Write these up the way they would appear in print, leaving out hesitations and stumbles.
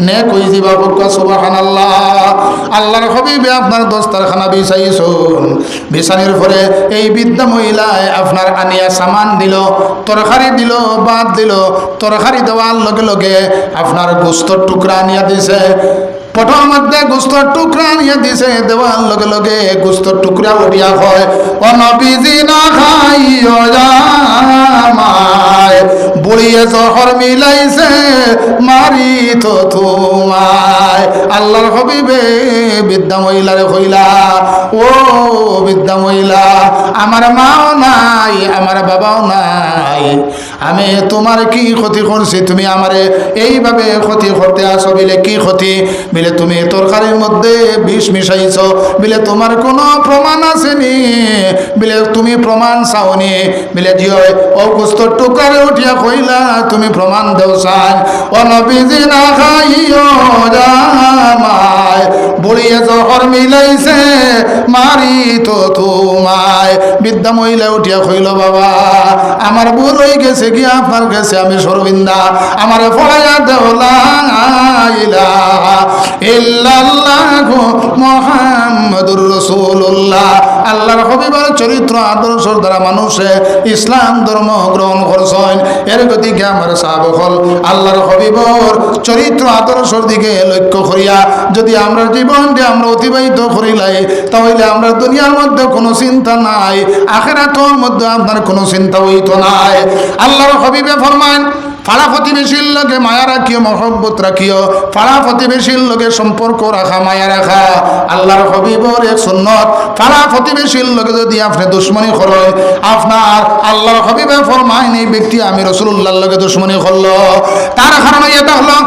নেক হয়ে যাবা বলকা সুবহানাল্লাহ। আল্লাহর হাবিবে আপনার দস্তারখানা বিছাইছুন, বিছানির পরে এই বৃদ্ধা মহিলায় আপনার আনিয়া সামান দিল, তরকারি দিল, ভাত দিল। তরকারি দেওয়ার লগে লগে আপনার গোস্তর টুকরা আনিয়া দিছে, পটর মধ্যে গোস্তর টুকরা আনিয়া দিছে, দেওয়ার লগে লগে গোস্তর টুকরা উঠিয়া হয়। ও নবীজি না খাইও জামাই, বুড়িয়ে জহর মিলাইছে মারি তো তোমায়। আল্লাহর হাবিবে বৃদ্ধা মহিলারে কইলা, ও বৃদ্ধা মহিলা, আমার মাও নাই, আমার বাবাও নাই, আমি তোমার কি ক্ষতি করছি? তুমি আমারে এইভাবে ক্ষতি করতে আসো বিলে? কি ক্ষতি বিলে? তুমি তরকারির মধ্যে বিষ মিশাইছ বিলে? তোমার কোনো প্রমাণ আসেনি বিলে? তুমি প্রমাণ চাওনি বিলে? জিও ও কুস্তর টুকারে উঠিয়া কইলা তুমি প্রমাণ দেও চাই। ও নবীজি না খাইও জামাই, বুড়িয়ে জহর মিলাইছে মারি তো তোমায়। বৃদ্ধা মহিলা উঠিয়া কইল, বাবা আমার ভুল হয়ে গেছে কি আপনার কাছে আমি শর্মিন্দা, আমার ফলাইয়া দেও লা ইলাহা ইল্লাল্লাহু মুহাম্মাদুর রাসূলুল্লাহ। আল্লাহর হাবিবের চরিত্র আদর্শের দ্বারা মানুষে ইসলাম ধর্ম গ্রহণ করছেন। এর গতিকে আমার সাহাবকল আল্লাহর হাবিবের চরিত্র আদর্শের দিকে লক্ষ্য করিয়া যদি আমরা জীবনকে আমরা অতিবাহিত করিলাই, তাহলে আমরা দুনিয়ার মধ্যে কোনো চিন্তা নাই, আখিরাতের মধ্যে আপনার কোনো চিন্তা হইত নাই। আল্লাহর হাবিবে ফরমান, পাড়া প্রতিবেশীর লগে মায়া রাখিও, মহব্বত রাখিও। পাড়া প্রতিবেশীর লগে সম্পর্ক রাখা, মায়া রাখা আল্লাহর হাবিবের এক সুন্নত। পাড়া প্রতিবেশীর লগে যদি আপনি দুশ্মনী করেন, আপনার আল্লাহর হাবিবে ফরমায় এই ব্যক্তি আমি রাসূলুল্লাহর লগে দুশ্মনী করলো। তার কারণে এটা হলো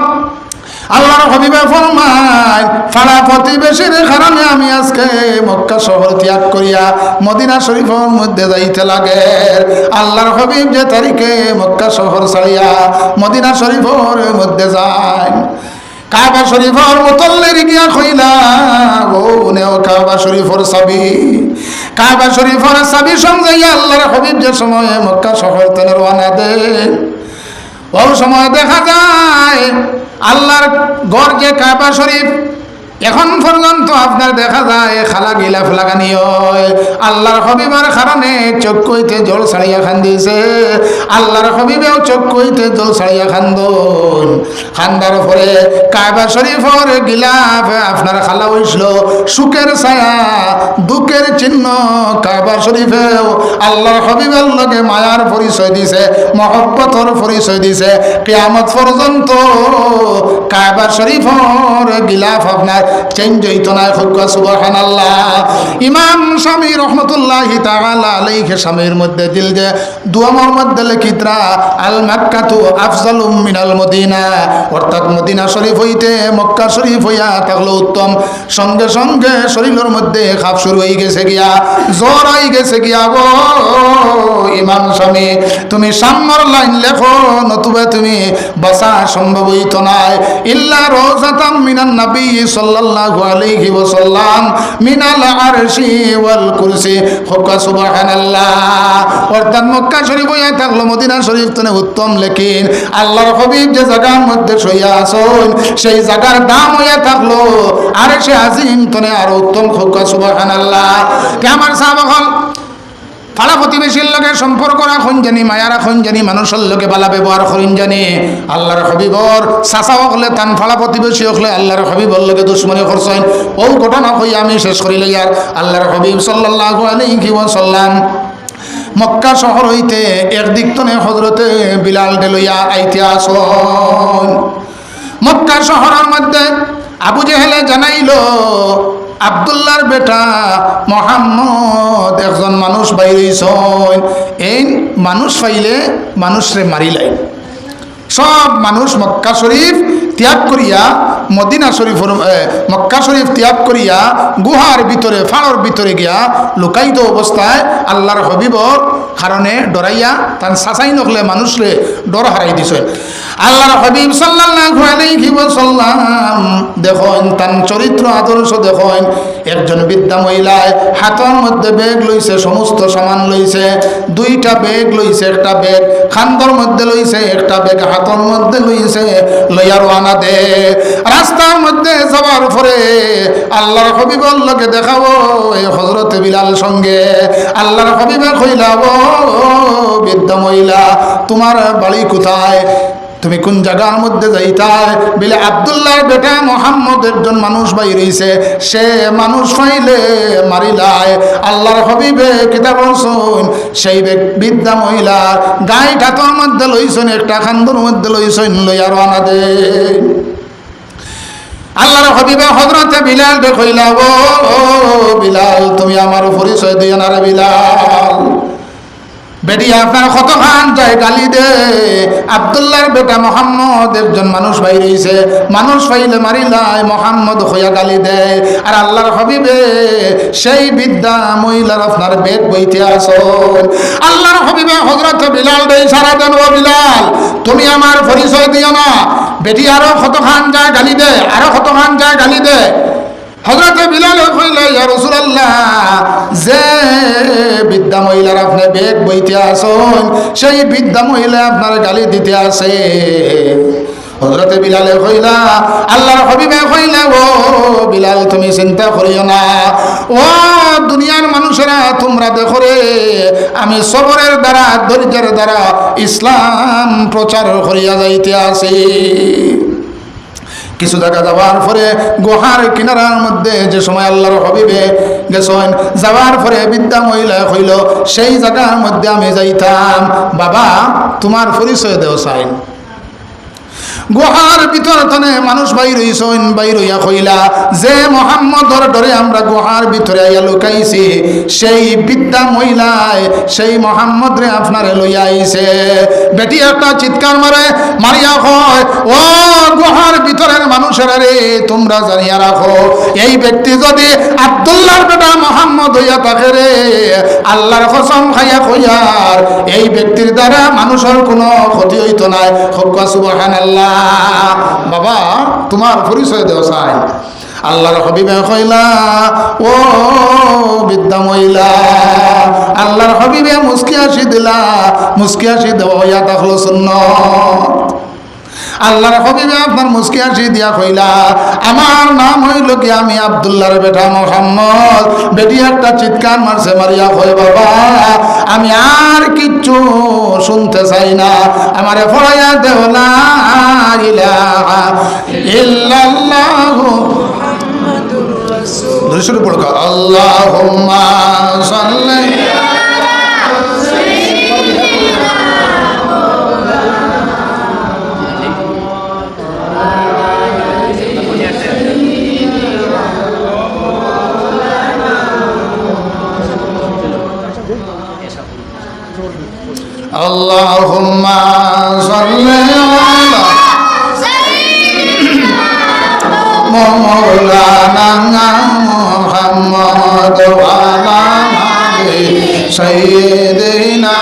আল্লাহর হাবিবে ফরমায়, পাড়া প্রতিবেশীর কারণে আমি আজকে মক্কা শহর ত্যাগ করিয়া মদিনা শরীফের মধ্যে যাইতে লাগে। আল্লাহর হাবিব যে তারিখে মক্কা শহর ছাড়িয়া মদিনা শরীফের মধ্যে যায়, কাবা শরীফের মুতল্লির গিয়া কইলা, ও নেও কাবা শরীফের চাবি। কাবা শরীফের চাবি সঙ্গাইয়া আল্লাহর হাবিব যে সময়ে মক্কা শহর থেকে রওনা দেন, ওই সময় দেখা যায় আল্লাহর ঘর যে কাবা শরীফ, এখন পর্যন্ত আপনার দেখা যায় খালা গিলাফ লাগানি হয়। আল্লাহর হাবিবের কারণে চক্ষু হইতে জল ছাড়িয়া খান্দিছে। আল্লাহর হাবিবেও চক্ষু হইতে জল ছাড়িয়া খান্দন, খান্দার পরে কাবা শরীফের গিলাফ আপনার খালা হইছিল সুখের ছায়া, দুঃখের চিহ্ন। কাবা শরীফেও আল্লাহর হাবিবের লগে মায়ার পরিচয় দিছে, মহব্বতর পরিচয় দিছে। কিয়ামত পর্যন্ত কাবা শরীফের গিলাফ আপনার চেঞ্জ হইতো না। সুবহানাল্লাহ। ইমাম শামী রাহমাতুল্লাহি তাআলা আলাইহি শামীর মধ্যে দিল যে দুয়ামর মধ্যে লিখিতরা আল মাক্কাতু আফজালুম মিনাল মদিনা, অর্থাৎ মদিনা শরীফ হইতে মক্কা শরীফ হইয়া থাকলো উত্তম। সঙ্গে সঙ্গে শরীরের মধ্যে খাপ শুরু হয়ে গেছে গিয়া, জ্বর হয়ে গেছে গিয়া। গো ইমাম শামী, তুমি সামনের লাইন লেখো, নতুবা তুমি বাঁচা সম্ভব হইতো না। ইল্লা রওজাতাম মিনান নবী সাল্লাল্লাহু আলাইহি ওয়াসাল্লাম মিনাল আরশি ওয়াল কুরসি। সুবহানাল্লাহ। অর্থাৎ মক্কা শরীফ হইয়া থাকলো মদিনা শরীফ তনে উত্তম, লেকিন আল্লাহর হাবিব যে জায়গার মধ্যে শুইয়া আছেন সেই জায়গার দাম হইয়া থাকলো আরশে আজিম তনে আরো উত্তম। সুবহানাল্লাহ। কে আমার সাহাবাগণ পাড়া প্রতিবেশীর লগে সম্পর্ক রাখুন জানি, মায়া রাখুন জানি, মানুষের লগে বালা ব্যবহার করেন জানি। আল্লাহর হাবিবর চাচা হকলে তান পাড়া প্রতিবেশী হকলে আল্লাহর হাবিবর লগে দুশ্মনী করছেন। ও ঘটনা কই আমি শেষ করিলে ইয়ার আল্লাহর হাবিব সাল্লাল্লাহু আলাইহি ওয়াসাল্লাম মক্কা শহর হইতে একদিক তনে হযরতে বিলাল লইয়া আইতে আসন। মক্কা শহরের মধ্যে আবু জেহেলে জানাইল আব্দুল্লাহর বেটা মোহাম্মদ একজন মানুষ বাইরেছেন, এই মানুষ পাইলে মানুষরে মারিলাই। সব মানুষ মক্কা শরীফ ত্যাগ করিয়া মদিনা শরীফ মক্কা শরীফ ত্যাগ করিয়া গুহার ভিতরে ফাড়র ভিতরে গিয়া লুকায়িত অবস্থায় আল্লাহর হাবিবর কারণে ডরাইয়া তার সাসাই নকলে মানুষরে ডর হারাই দিছে। আল্লাহর হাবিব সাল্লাল্লাহু আলাইহি সাল্লাম দেখুন তার চরিত্র আদর্শ দেখুন। একজন বৃদ্ধা মহিলায় হাতের মধ্যে ব্যাগ লইছে, সমস্ত সামান লইছে, দুইটা ব্যাগ লইছে, একটা ব্যাগ খান্দর মধ্যে লইছে, একটা ব্যাগ হাতের মধ্যে লইছে, লইয়া রওনা দে। রাস্তার মধ্যে যাওয়ার পরে আল্লাহর হাবিবের লগে দেখাবো এই হযরত বিলাল সঙ্গে। আল্লাহর হাবিবে কইলা, ও বৃদ্ধা মহিলা, তোমার বাড়ি কোথায়? তুমি কোন জায়গার মধ্যে যাইতাই? বলে আব্দুল্লাহর বেটা মোহাম্মদ একজন মানুষ বাই রইছে, সে মানুষ পাইলে মারিলায়। আল্লাহর হাবিবে কিতাব শুন, সেই বৃদ্ধা মহিলার গায়ে ঢাকার মধ্যে লইছেন, একটা খান্দুর মধ্যে লইছেন, লইয়া রওনা দে। আল্লাহর হাবিবে হযরত বিলাল কইলা, ও বিলাল, তুমি আমার পরিচয় দিও না রে বিলাল। বেটি আপনার কতখান যায় গালি দে। আব্দুল্লাহর বেটা মোহাম্মদ একজন মানুষ ভাই রইছে, মানুষ পাইলে মারিলাই, মোহাম্মদ হইয়া গালি দেয়। আর আল্লাহর হাবিবে সেই বিদ্যা মহিলার আপনার বেগ বইতে আসুন। আল্লাহর হাবিবে হযরত বিলাল দেই সারা দেন, ও বিলাল, তুমি আমার পরিচয় দিও না। বেটি আরো কতখান যায় গালি দে, আরো কতখান যায় গালি দে। হযরত বিলাল কইল, ইয়া রাসূলুল্লাহ, যে বৃদ্ধা মহিলার আপনি বেগ বইতে আসুন, সেই বৃদ্ধা মহিলা আপনার গালি দিতে আসে। হযরত বিলালে কইলা, আল্লাহর হাবিবে কইলা, ও বিলাল, তুমি চিন্তা করিও না। ও দুনিয়ার মানুষেরা, তোমরা দেখো রে, আমি সবরের দ্বারা, ধৈর্যের দ্বারা ইসলাম প্রচার করিয়া যাইতে আসি। কিছু জায়গা যাওয়ার পরে গুহার কিনারার মধ্যে যে সময় আল্লাহর হাবিবে গেছেন, যাওয়ার পরে বৃদ্ধা মহিলা কইল, সেই জায়গার মধ্যে আমি যাইতাম। বাবা, তোমার পরিচয় দেও চাই। গুহার ভিতর তনে মানুষ বাইর হইছেন, বাইর হইয়া কইলা, যে মোহাম্মদর ডরে আমরা গুহার ভিতরে আইয়া লুকাইছি, সেই বিদ্যা মহিলায় সেই মোহাম্মদ রে আপনারে লইয়া আইছে। বেটি একটা চিৎকার মারে, মারিয়া কয়, ও গুহার ভিতরের মানুষেরা রে, তোমরা জানিয়া রাখো, এই ব্যক্তি যদি আব্দুল্লাহর বেটা মোহাম্মদ হইয়া থাকে রে, আল্লাহর কসম খাইয়া কইয়ার, এই ব্যক্তির দ্বারা মানুষের কোনো ক্ষতি হইতো নাই। হক সুবহানাল্লাহ। বাবা, তোমার পরিচয় দেও চাই। আল্লাহর হাবিবে কইলা, ও বৃদ্ধা মহিলা, আল্লাহর হাবিবে মুস্কি হাসি দিলা, মুস্কি হাসি দেওয়া হইয়া থাকলো সুন্নাত। আল্লাহর হাবিবে আপনার মুস্কি হাসি দিয়া কইলা, আমার নাম হইল কি, আমি আব্দুল্লাহর বেটা মোহাম্মদ। বেটি একটা চিৎকার মারছে, মারিয়া কই, বাবা, আমি আর কিচ্ছু শুনতে চাই না, আমারে ফড়াইয়া দেও লা ইলাহা ইল্লাল্লাহু মুহাম্মাদুর রাসূলুল্লাহ। পড়ো, আল্লাহুম্মা সাল্লি Allahumma salli ala Maulana Muhammad wa ala ali Sayyidina